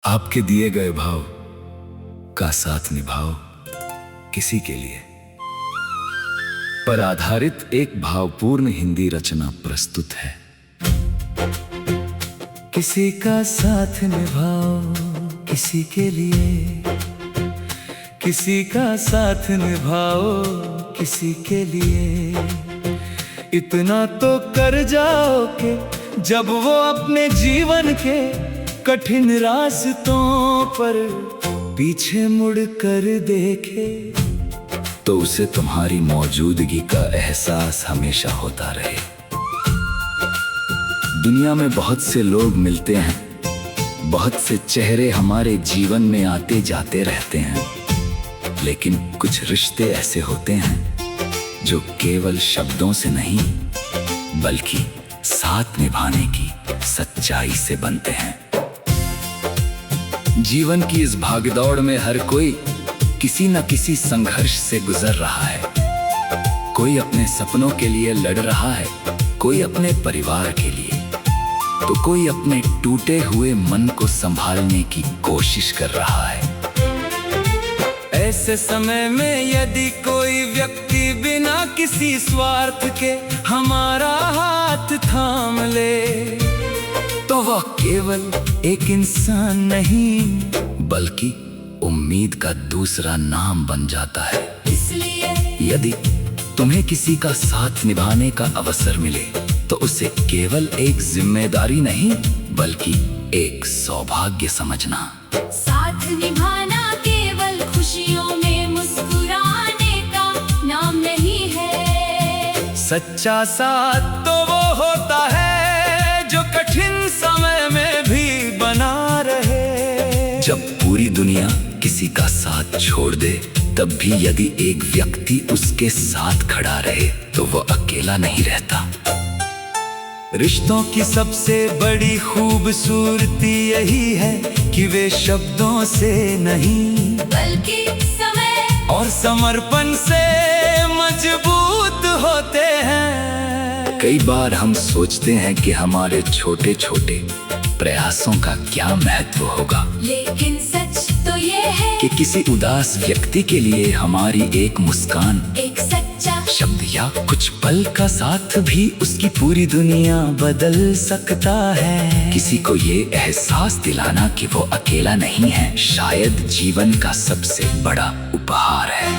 आपके दिए गए भाव का साथ निभाओ किसी के लिए पर आधारित एक भावपूर्ण हिंदी रचना प्रस्तुत है। किसी का साथ निभाओ किसी के लिए, किसी का साथ निभाओ किसी के लिए। इतना तो कर जाओ कि जब वो अपने जीवन के कठिन रास्तों पर पीछे मुड़ कर देखे तो उसे तुम्हारी मौजूदगी का एहसास हमेशा होता रहे। दुनिया में बहुत से लोग मिलते हैं, बहुत से चेहरे हमारे जीवन में आते जाते रहते हैं, लेकिन कुछ रिश्ते ऐसे होते हैं जो केवल शब्दों से नहीं बल्कि साथ निभाने की सच्चाई से बनते हैं। जीवन की इस भागदौड़ में हर कोई किसी न किसी संघर्ष से गुजर रहा है। कोई अपने सपनों के लिए लड़ रहा है, कोई अपने परिवार के लिए, तो कोई अपने टूटे हुए मन को संभालने की कोशिश कर रहा है। ऐसे समय में यदि कोई व्यक्ति बिना किसी स्वार्थ के हमारा हाथ थाम ले तो वह केवल एक इंसान नहीं बल्कि उम्मीद का दूसरा नाम बन जाता है। इसलिए यदि तुम्हें किसी का साथ निभाने का अवसर मिले तो उसे केवल एक जिम्मेदारी नहीं बल्कि एक सौभाग्य समझना। साथ निभाना केवल खुशियों में मुस्कुराने का नाम नहीं है। सच्चा साथ तो वो होता है जो कठिन समय में भी बना रहे। जब पूरी दुनिया किसी का साथ छोड़ दे तब भी यदि एक व्यक्ति उसके साथ खड़ा रहे तो वो अकेला नहीं रहता। रिश्तों की सबसे बड़ी खूबसूरती यही है कि वे शब्दों से नहीं बल्कि समय और समर्पण से मजबूत होते हैं। कई बार हम सोचते हैं कि हमारे छोटे छोटे प्रयासों का क्या महत्व होगा, लेकिन सच तो ये है कि किसी उदास व्यक्ति के लिए हमारी एक मुस्कान, एक सच्चा शब्द या कुछ पल का साथ भी उसकी पूरी दुनिया बदल सकता है। किसी को ये एहसास दिलाना कि वो अकेला नहीं है शायद जीवन का सबसे बड़ा उपहार है।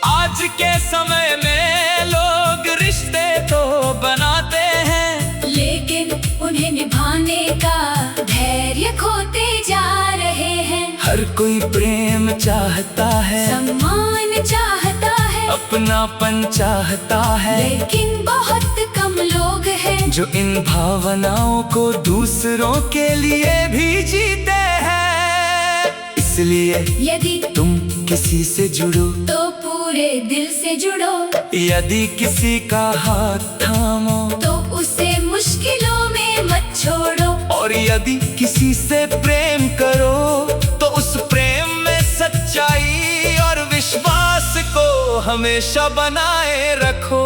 आज के समय में लोग रिश्ते तो बनाते हैं लेकिन उन्हें निभाने का धैर्य खोते जा रहे हैं। हर कोई प्रेम चाहता है, सम्मान चाहता है, अपनापन चाहता है, लेकिन बहुत कम लोग हैं जो इन भावनाओं को दूसरों के लिए भी जीते हैं। इसलिए यदि तुम किसी से जुड़ो तो पूरे दिल से जुड़ो, यदि किसी का हाथ थामो तो उसे मुश्किलों में मत छोड़ो, और यदि किसी से प्रेम करो तो उस प्रेम में सच्चाई और विश्वास को हमेशा बनाए रखो।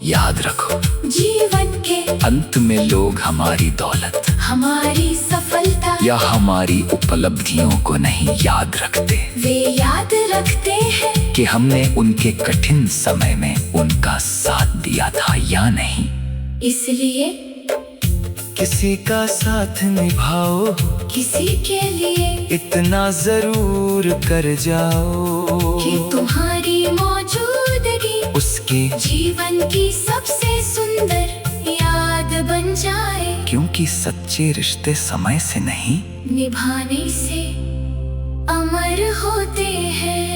याद रखो जीवन के अंत में लोग हमारी दौलत, हमारी सफलता या हमारी उपलब्धियों को नहीं याद रखते, वे याद रखते हैं कि हमने उनके कठिन समय में उनका साथ दिया था या नहीं। इसलिए किसी का साथ निभाओ किसी के लिए इतना जरूर कर जाओ कि तुम्हारी मौजूदगी उसके जीवन की सबसे सुंदर याद बन जाए। क्योंकि सच्चे रिश्ते समय से नहीं निभाने से अमर होते हैं।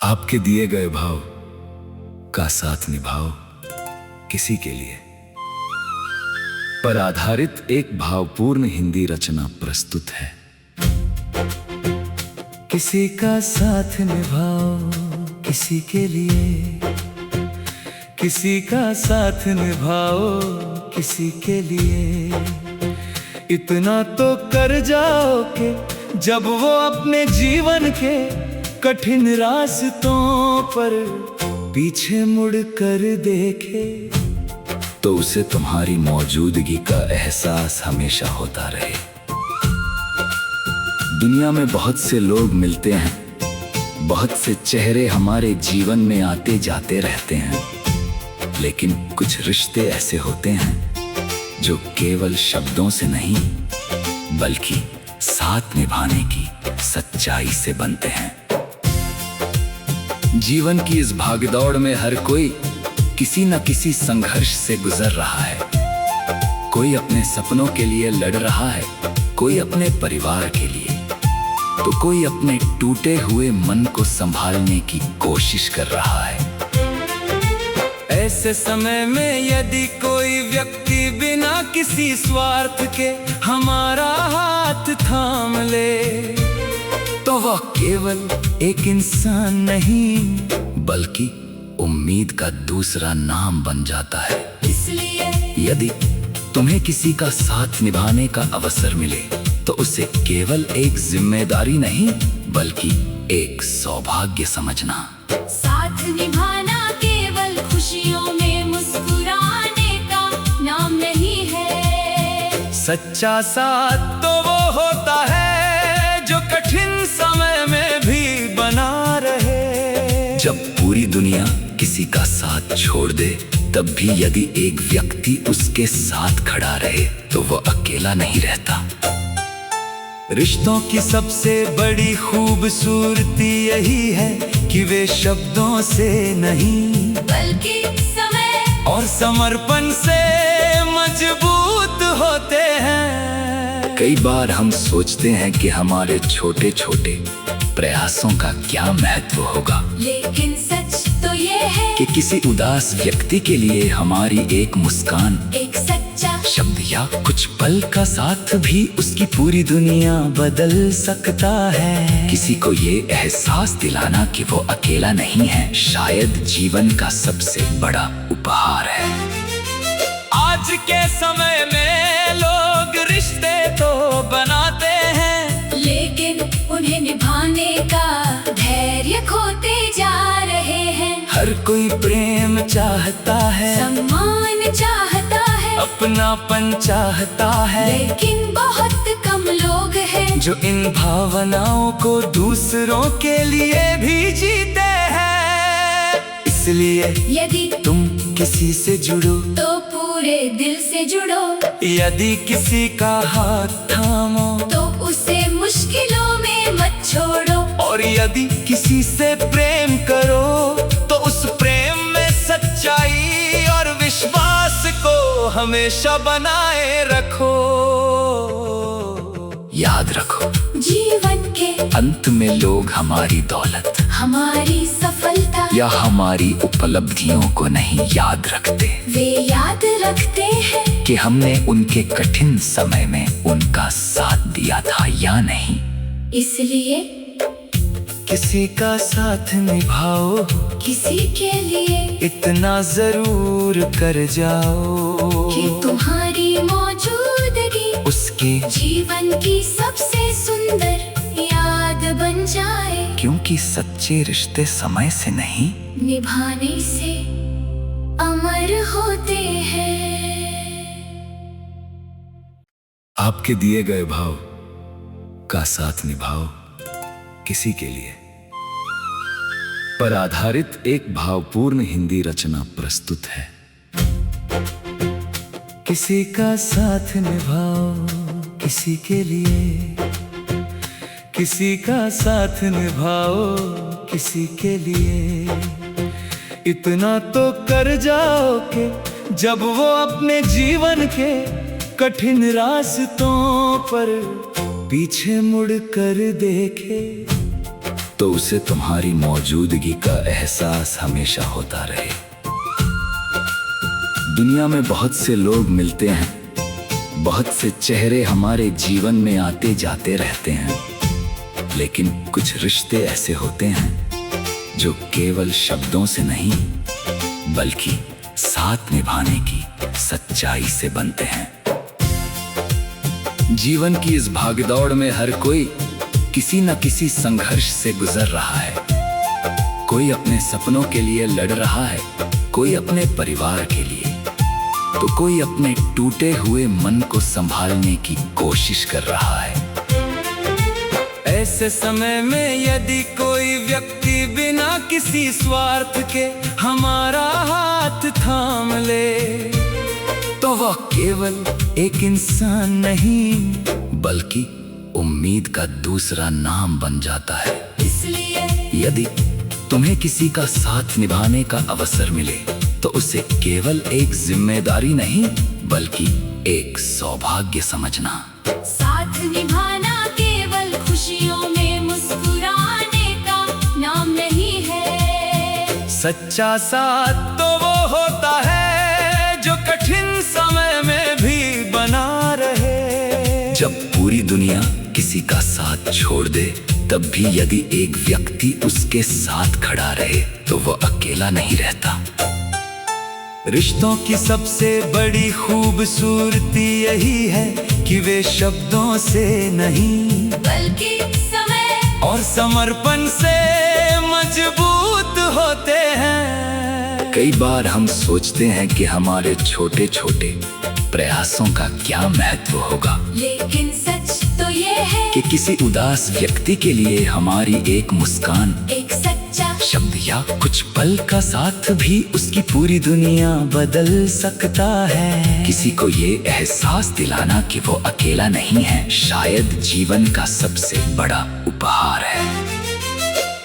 आपके दिए गए भाव का साथ निभाओ किसी के लिए पर आधारित एक भावपूर्ण हिंदी रचना प्रस्तुत है। किसी का साथ निभाओ किसी के लिए, किसी का साथ निभाओ किसी के लिए। इतना तो कर जाओ कि जब वो अपने जीवन के कठिन रास्तों पर पीछे मुड़ कर देखे तो उसे तुम्हारी मौजूदगी का एहसास हमेशा होता रहे। दुनिया में बहुत से लोग मिलते हैं, बहुत से चेहरे हमारे जीवन में आते जाते रहते हैं, लेकिन कुछ रिश्ते ऐसे होते हैं जो केवल शब्दों से नहीं बल्कि साथ निभाने की सच्चाई से बनते हैं। जीवन की इस भागदौड़ में हर कोई किसी न किसी संघर्ष से गुजर रहा है। कोई अपने सपनों के लिए लड़ रहा है, कोई अपने परिवार के लिए, तो कोई अपने टूटे हुए मन को संभालने की कोशिश कर रहा है। ऐसे समय में यदि कोई व्यक्ति बिना किसी स्वार्थ के हमारा हाथ थाम ले, तो वह केवल एक इंसान नहीं बल्कि उम्मीद का दूसरा नाम बन जाता है। इसलिए यदि तुम्हें किसी का साथ निभाने का अवसर मिले तो उसे केवल एक जिम्मेदारी नहीं बल्कि एक सौभाग्य समझना। साथ निभाना केवल खुशियों में मुस्कुराने का नाम नहीं है। सच्चा साथ तो वो होता है जो कठिन समय में भी बना रहे। जब पूरी दुनिया किसी का साथ छोड़ दे, तब भी यदि एक व्यक्ति उसके साथ खड़ा रहे तो वो अकेला नहीं रहता। रिश्तों की सबसे बड़ी खूबसूरती यही है कि वे शब्दों से नहीं बल्कि समय और समर्पण से मजबूत होते हैं। कई बार हम सोचते हैं कि हमारे छोटे छोटे प्रयासों का क्या महत्व होगा, लेकिन सच तो ये है कि किसी उदास व्यक्ति के लिए हमारी एक मुस्कान, एक सच्चा शब्द या कुछ पल का साथ भी उसकी पूरी दुनिया बदल सकता है। किसी को ये एहसास दिलाना कि वो अकेला नहीं है, शायद जीवन का सबसे बड़ा उपहार है। आज के समय में लोग रिश्ते तो बनाते हैं, लेकिन उन्हें निभाने का धैर्य खोते जा रहे हैं। हर कोई प्रेम चाहता है, सम्मान चाहता है, अपनापन चाहता है, लेकिन बहुत कम लोग हैं जो इन भावनाओं को दूसरों के लिए भी जीते हैं। इसलिए यदि तुम किसी से जुड़ो तो पूरे दिल से जुड़ो, यदि किसी का हाथ थामो तो उसे मुश्किलों में मत छोड़ो, और यदि किसी से प्रेम करो तो उस प्रेम में सच्चाई और विश्वास को हमेशा बनाए रखो। याद रखो, जीवन के अंत में लोग हमारी दौलत, हमारी सफलता या हमारी उपलब्धियों को नहीं याद रखते, वे याद रखते हैं कि हमने उनके कठिन समय में उनका साथ दिया था या नहीं। इसलिए किसी का साथ निभाओ, किसी के लिए इतना जरूर कर जाओ कि तुम्हारी मौजूदगी उसके, जीवन की सबसे सुंदर याद बन जाए। क्योंकि सच्चे रिश्ते समय से नहीं निभाने से अमर होते हैं। आपके दिए गए भाव का साथ निभाओ किसी के लिए पर आधारित एक भावपूर्ण हिंदी रचना प्रस्तुत है। किसी का साथ निभाओ किसी के लिए, किसी का साथ निभाओ किसी के लिए, इतना तो कर जाओ कि जब वो अपने जीवन के कठिन रास्तों पर पीछे मुड़ कर देखे तो उसे तुम्हारी मौजूदगी का एहसास हमेशा होता रहे। दुनिया में बहुत से लोग मिलते हैं, बहुत से चेहरे हमारे जीवन में आते जाते रहते हैं, लेकिन कुछ रिश्ते ऐसे होते हैं जो केवल शब्दों से नहीं बल्कि साथ निभाने की सच्चाई से बनते हैं। जीवन की इस भागदौड़ में हर कोई किसी न किसी संघर्ष से गुजर रहा है। कोई अपने सपनों के लिए लड़ रहा है, कोई अपने परिवार के लिए, तो कोई अपने टूटे हुए मन को संभालने की कोशिश कर रहा है। ऐसे समय में यदि कोई व्यक्ति बिना किसी स्वार्थ के हमारा हाथ थाम ले, तो वह केवल एक इंसान नहीं बल्कि उम्मीद का दूसरा नाम बन जाता है। इसलिए यदि तुम्हें किसी का साथ निभाने का अवसर मिले तो उसे केवल एक जिम्मेदारी नहीं बल्कि एक सौभाग्य समझना। साथ निभाना केवल खुशियों में मुस्कुराने का नाम नहीं है। सच्चा साथ तो वो होता है जो कठिन समय में भी बना रहे। जब पूरी दुनिया किसी का साथ छोड़ दे तब भी यदि एक व्यक्ति उसके साथ खड़ा रहे तो वो अकेला नहीं रहता। रिश्तों की सबसे बड़ी खूबसूरती यही है कि वे शब्दों से नहीं बल्कि समय और समर्पण से मजबूत होते हैं। कई बार हम सोचते हैं कि हमारे छोटे छोटे प्रयासों का क्या महत्व होगा, लेकिन सच तो ये है कि किसी उदास व्यक्ति के लिए हमारी एक मुस्कान, एक सच्चा शब्द या कुछ पल का साथ भी उसकी पूरी दुनिया बदल सकता है। किसी को ये एहसास दिलाना कि वो अकेला नहीं है शायद जीवन का सबसे बड़ा उपहार है।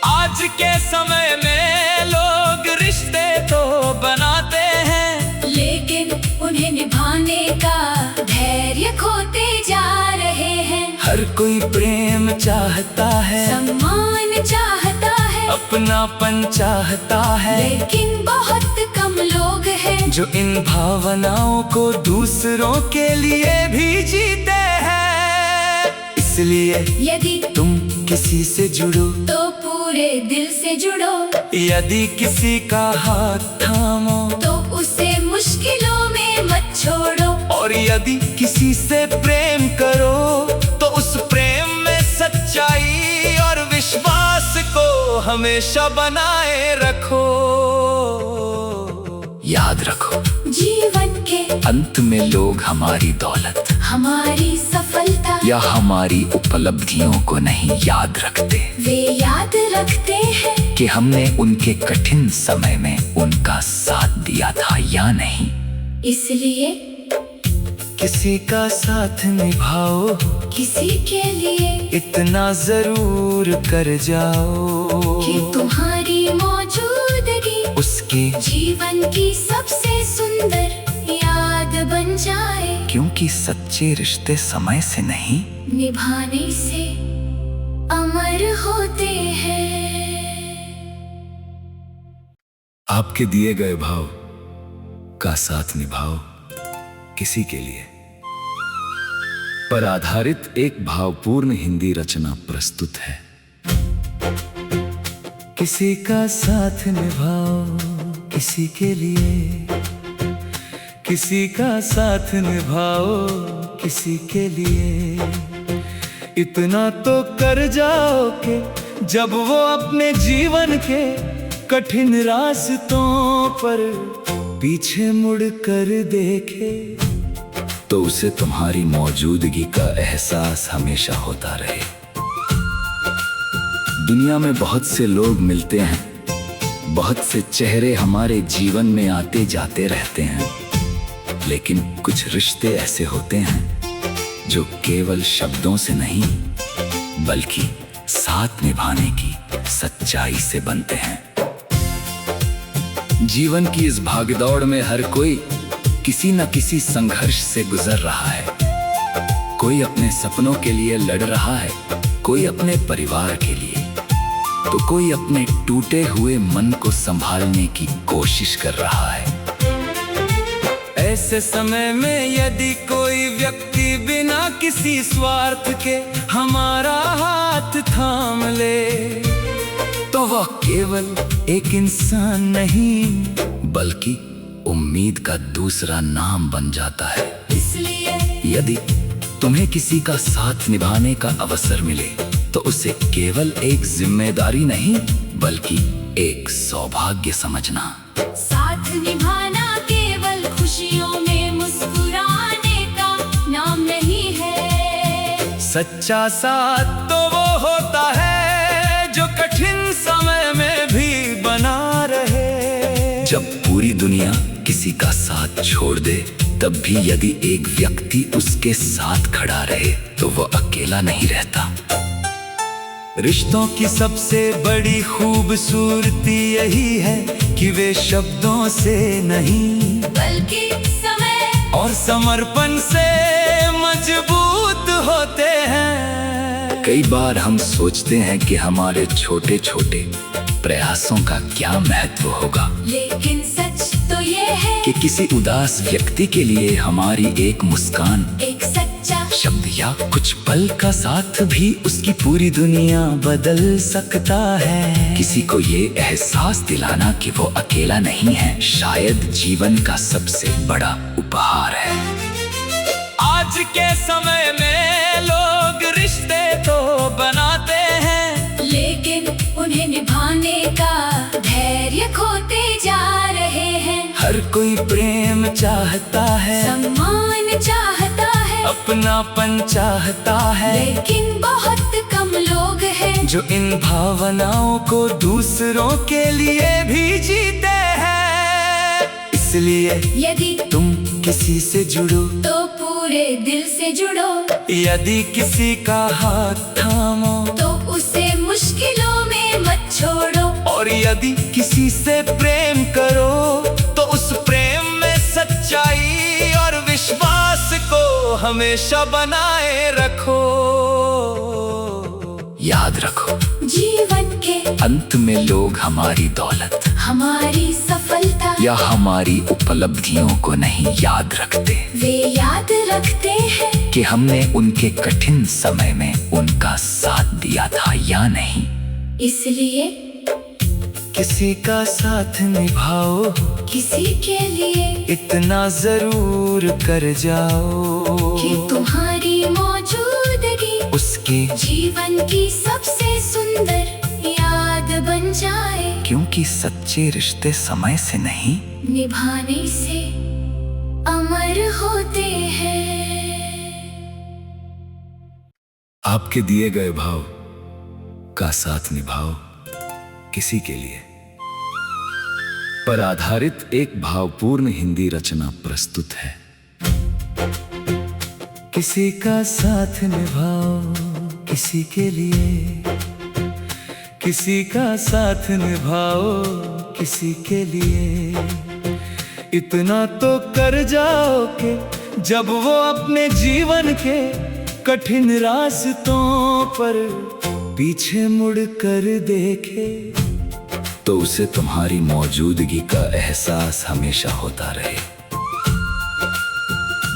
आज के समय में लोग रिश्ते तो बनाते हैं लेकिन उन्हें निभाने का धैर्य खोते जा रहे हैं। हर कोई प्रेम चाहता है, सम्मान चाहता है, अपनापन चाहता है, लेकिन बहुत कम लोग हैं जो इन भावनाओं को दूसरों के लिए भी जीते हैं। इसलिए यदि तुम किसी से जुड़ो तो पूरे दिल से जुड़ो, यदि किसी का हाथ थामो तो उसे मुश्किलों में मत छोड़ो, और यदि किसी से प्रेम करो तो उस प्रेम में सच्चाई और विश्वास को हमेशा बनाए रखो। याद रखो जीवन के अंत में लोग हमारी दौलत, हमारी सफलता या हमारी उपलब्धियों को नहीं याद रखते, वे याद रखते हैं कि हमने उनके कठिन समय में उनका साथ दिया था या नहीं। इसलिए किसी का साथ निभाओ, किसी के लिए इतना जरूर कर जाओ कि तुम्हारी मौजूदगी उसके, जीवन की सबसे सुंदर याद बन जाए। क्योंकि सच्चे रिश्ते समय से नहीं निभाने से अमर होते हैं। आपके दिए गए भाव का साथ निभाओ किसी के लिए पर आधारित एक भावपूर्ण हिंदी रचना प्रस्तुत है। किसी का साथ निभाओ किसी के लिए, किसी का साथ निभाओ किसी के लिए, इतना तो कर जाओ कि जब वो अपने जीवन के कठिन रास्तों पर पीछे मुड़ कर देखे तो उसे तुम्हारी मौजूदगी का एहसास हमेशा होता रहे। दुनिया में बहुत से लोग मिलते हैं, बहुत से चेहरे हमारे जीवन में आते जाते रहते हैं, लेकिन कुछ रिश्ते ऐसे होते हैं जो केवल शब्दों से नहीं बल्कि साथ निभाने की सच्चाई से बनते हैं। जीवन की इस भागदौड़ में हर कोई किसी न किसी संघर्ष से गुजर रहा है। कोई अपने सपनों के लिए लड़ रहा है, कोई अपने परिवार के लिए, तो कोई अपने टूटे हुए मन को संभालने की कोशिश कर रहा है। ऐसे समय में यदि कोई व्यक्ति बिना किसी स्वार्थ के हमारा हाथ थाम ले, तो वह केवल एक इंसान नहीं बल्कि उम्मीद का दूसरा नाम बन जाता है। इसलिए यदि तुम्हें किसी का साथ निभाने का अवसर मिले तो उसे केवल एक जिम्मेदारी नहीं बल्कि एक सौभाग्य समझना। साथ निभाना केवल खुशियों में सच्चा साथ तो वो होता है जो कठिन समय में भी बना रहे। जब पूरी दुनिया किसी का साथ छोड़ दे, तब भी यदि एक व्यक्ति उसके साथ खड़ा रहे तो वो अकेला नहीं रहता। रिश्तों की सबसे बड़ी खूबसूरती यही है कि वे शब्दों से नहीं बल्कि समय और समर्पण से मजबूत होते हैं। कई बार हम सोचते हैं कि हमारे छोटे छोटे प्रयासों का क्या महत्व होगा, लेकिन सच तो ये है कि किसी उदास व्यक्ति के लिए हमारी एक मुस्कान, एक सच्चा शब्द या कुछ पल का साथ भी उसकी पूरी दुनिया बदल सकता है। किसी को ये एहसास दिलाना कि वो अकेला नहीं है, शायद जीवन का सबसे बड़ा उपहार है। आज के समय में लोग रिश्ते तो बनाते हैं, लेकिन उन्हें निभाने का धैर्य खोते जा रहे हैं। हर कोई प्रेम चाहता है, सम्मान चाहता है, अपनापन चाहता है, लेकिन बहुत कम लोग हैं जो इन भावनाओं को दूसरों के लिए भी जीते हैं। इसलिए यदि तुम किसी से जुड़ो तो पूरे दिल से जुड़ो, यदि किसी का हाथ थामो तो उसे मुश्किलों में मत छोड़ो, और यदि किसी से प्रेम करो तो उस प्रेम में सच्चाई और विश्वास को हमेशा बनाए रखो। याद रखो, जीवन के अंत में लोग हमारी दौलत, हमारी सफलता या हमारी उपलब्धियों को नहीं याद रखते, वे याद रखते हैं कि हमने उनके कठिन समय में उनका साथ दिया था या नहीं। इसलिए किसी का साथ निभाओ, किसी के लिए इतना जरूर कर जाओ कि तुम्हारी मौजूदगी उसके, जीवन की सबसे सुंदर याद बन जाए। क्योंकि सच्चे रिश्ते समय से नहीं, निभाने से अमर होते हैं। आपके दिए गए भाव का साथ निभाओ किसी के लिए पर आधारित एक भावपूर्ण हिंदी रचना प्रस्तुत है। किसी का साथ निभाओ किसी के लिए, किसी का साथ निभाओ किसी के लिए, इतना तो कर जाओ कि जब वो अपने जीवन के कठिन रास्तों पर पीछे मुड़ कर देखे तो उसे तुम्हारी मौजूदगी का एहसास हमेशा होता रहे।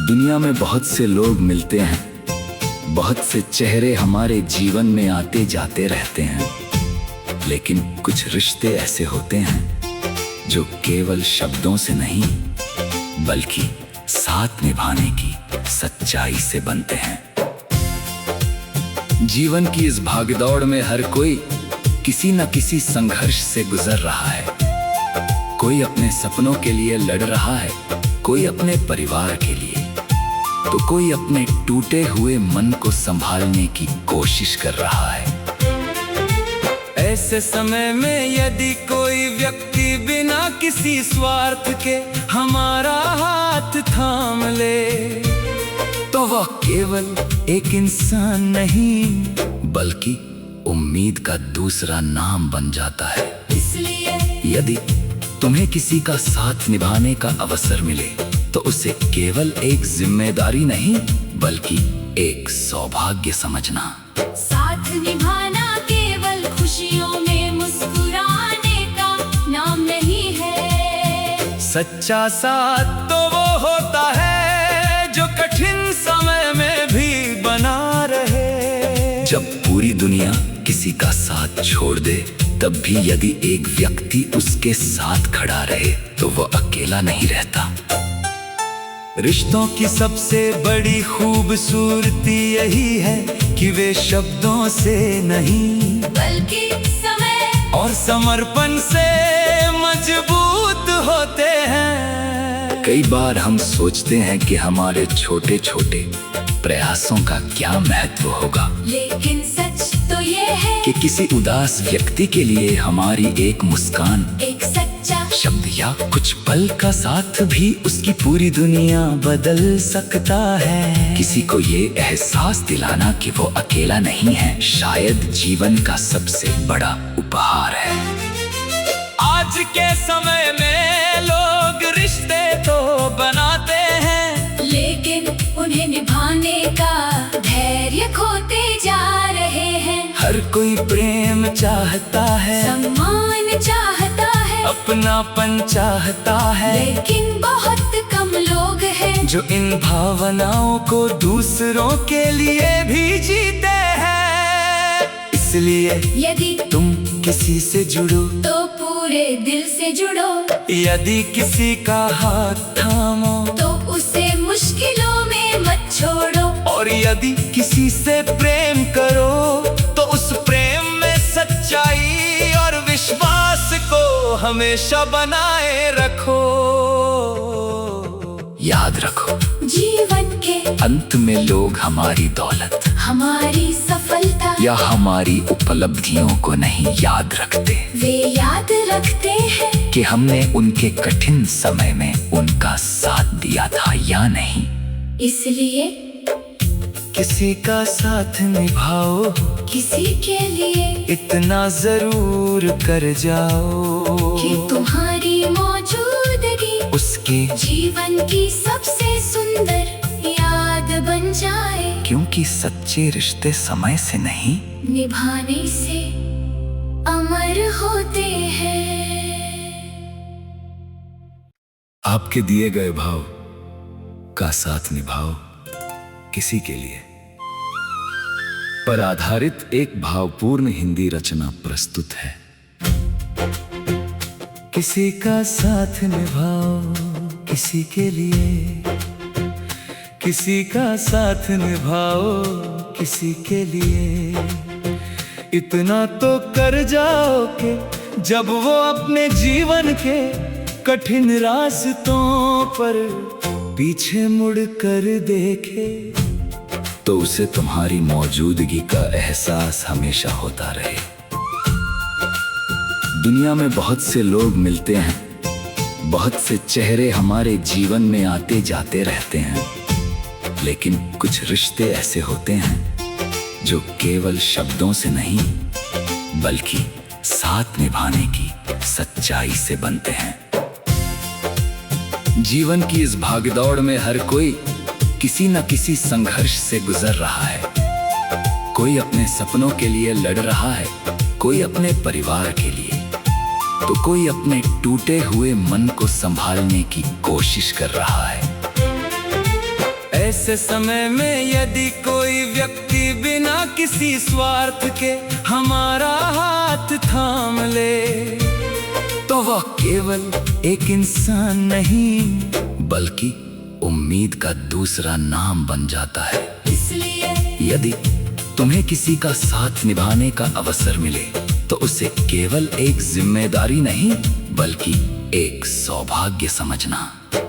दुनिया में बहुत से लोग मिलते हैं, बहुत से चेहरे हमारे जीवन में आते जाते रहते हैं, लेकिन कुछ रिश्ते ऐसे होते हैं जो केवल शब्दों से नहीं बल्कि साथ निभाने की सच्चाई से बनते हैं। जीवन की इस भागदौड़ में हर कोई किसी न किसी संघर्ष से गुजर रहा है। कोई अपने सपनों के लिए लड़ रहा है, कोई अपने परिवार के लिए, तो कोई अपने टूटे हुए मन को संभालने की कोशिश कर रहा है। ऐसे समय में यदि कोई व्यक्ति बिना किसी स्वार्थ के हमारा हाथ थाम ले तो वह केवल एक इंसान नहीं बल्कि उम्मीद का दूसरा नाम बन जाता है। इसलिए यदि तुम्हें किसी का साथ निभाने का अवसर मिले तो उसे केवल एक जिम्मेदारी नहीं बल्कि एक सौभाग्य समझना। साथ निभाना केवल खुशियों में मुस्कुराने का नाम नहीं है। सच्चा साथ तो वो होता है जो कठिन समय में भी बना रहे। जब पूरी दुनिया किसी का साथ छोड़ दे, तब भी यदि एक व्यक्ति उसके साथ खड़ा रहे तो वो अकेला नहीं रहता। रिश्तों की सबसे बड़ी खूबसूरती यही है कि वे शब्दों से नहीं बल्कि समय और समर्पण से मजबूत होते हैं। कई बार हम सोचते हैं कि हमारे छोटे छोटे प्रयासों का क्या महत्व होगा, लेकिन सच तो ये है कि किसी उदास व्यक्ति के लिए हमारी एक मुस्कान, एक सच्चा शब्द या कुछ पल का साथ भी उसकी पूरी दुनिया बदल सकता है। किसी को ये एहसास दिलाना कि वो अकेला नहीं है, शायद जीवन का सबसे बड़ा उपहार है। आज के समय में लोग रिश्ते तो बनाते हैं, लेकिन उन्हें निभाने का धैर्य खोते जा रहे हैं। हर कोई प्रेम चाहता है, सम्मान चाहता है, अपनापन चाहता है, लेकिन बहुत कम लोग हैं जो इन भावनाओं को दूसरों के लिए भी जीते हैं। इसलिए यदि तुम किसी से जुड़ो तो पूरे दिल से जुड़ो, यदि किसी का हाथ थामो तो उसे मुश्किलों में मत छोड़ो, और यदि किसी से प्रेम करो तो उस प्रेम में सच्चाई और विश्वास को हमेशा बनाए रखो। याद रखो, जीवन के अंत में लोग हमारी दौलत, हमारी सफलता या हमारी उपलब्धियों को नहीं याद रखते, वे याद रखते हैं कि हमने उनके कठिन समय में उनका साथ दिया था या नहीं। इसलिए किसी का साथ निभाओ, किसी के लिए इतना जरूर कर जाओ कि तुम्हारी मौजूदगी उसके, जीवन की सबसे सुंदर याद बन जाए। क्योंकि सच्चे रिश्ते समय से नहीं, निभाने से अमर होते हैं। आपके दिए गए भाव का साथ निभाओ किसी के लिए पर आधारित एक भावपूर्ण हिंदी रचना प्रस्तुत है। किसी का साथ निभाओ किसी के लिए, किसी का साथ निभाओ किसी के लिए, इतना तो कर जाओ कि जब वो अपने जीवन के कठिन रास्तों पर पीछे मुड़ कर देखे तो उसे तुम्हारी मौजूदगी का एहसास हमेशा होता रहे। दुनिया में बहुत से लोग मिलते हैं, बहुत से चेहरे हमारे जीवन में आते जाते रहते हैं, लेकिन कुछ रिश्ते ऐसे होते हैं जो केवल शब्दों से नहीं बल्कि साथ निभाने की सच्चाई से बनते हैं। जीवन की इस भागदौड़ में हर कोई किसी न किसी संघर्ष से गुजर रहा है। कोई अपने सपनों के लिए लड़ रहा है, कोई अपने परिवार के लिए, तो कोई अपने टूटे हुए मन को संभालने की कोशिश कर रहा है। ऐसे समय में यदि कोई व्यक्ति बिना किसी स्वार्थ के हमारा हाथ थाम ले तो वह केवल एक इंसान नहीं बल्कि उम्मीद का दूसरा नाम बन जाता है। इसलिए यदि तुम्हें किसी का साथ निभाने का अवसर मिले तो उसे केवल एक जिम्मेदारी नहीं बल्कि एक सौभाग्य समझना।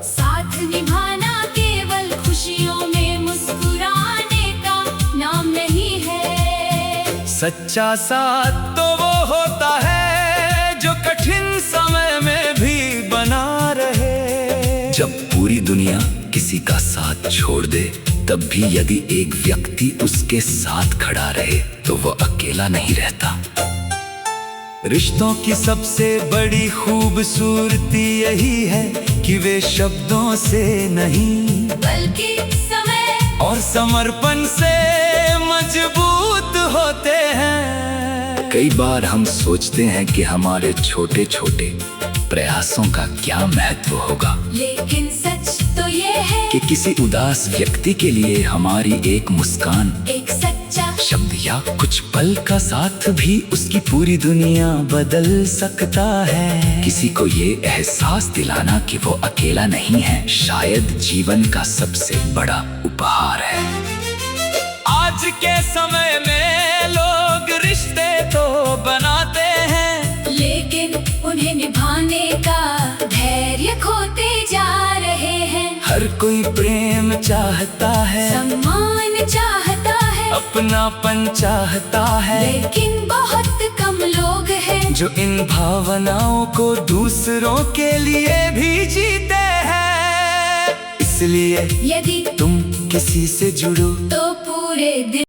साथ निभाना केवल खुशियों में मुस्कुराने का नाम नहीं है। सच्चा साथ तो वो होता है जो कठिन समय में भी बना रहे। जब पूरी दुनिया किसी का साथ छोड़ दे तब भी यदि एक व्यक्ति उसके साथ खड़ा रहे तो वो अकेला नहीं रहता। रिश्तों की सबसे बड़ी खूबसूरती यही है कि वे शब्दों से नहीं बल्कि समय और समर्पण से मजबूत होते हैं। कई बार हम सोचते हैं कि हमारे छोटे छोटे प्रयासों का क्या महत्व होगा, लेकिन सच तो ये है कि किसी उदास व्यक्ति के लिए हमारी एक मुस्कान, एक सच्चा शब्द या कुछ पल का साथ भी उसकी पूरी दुनिया बदल सकता है। किसी को ये एहसास दिलाना कि वो अकेला नहीं है, शायद जीवन का सबसे बड़ा उपहार है। आज के समय में लोग रिश्ते तो बनाते हैं, लेकिन उन्हें निभाने का धैर्य खोते जा रहे हर कोई प्रेम चाहता है, सम्मान चाहता है, अपनापन चाहता है, लेकिन बहुत कम लोग हैं जो इन भावनाओं को दूसरों के लिए भी जीते हैं। इसलिए यदि तुम किसी से जुड़ो तो पूरे दिल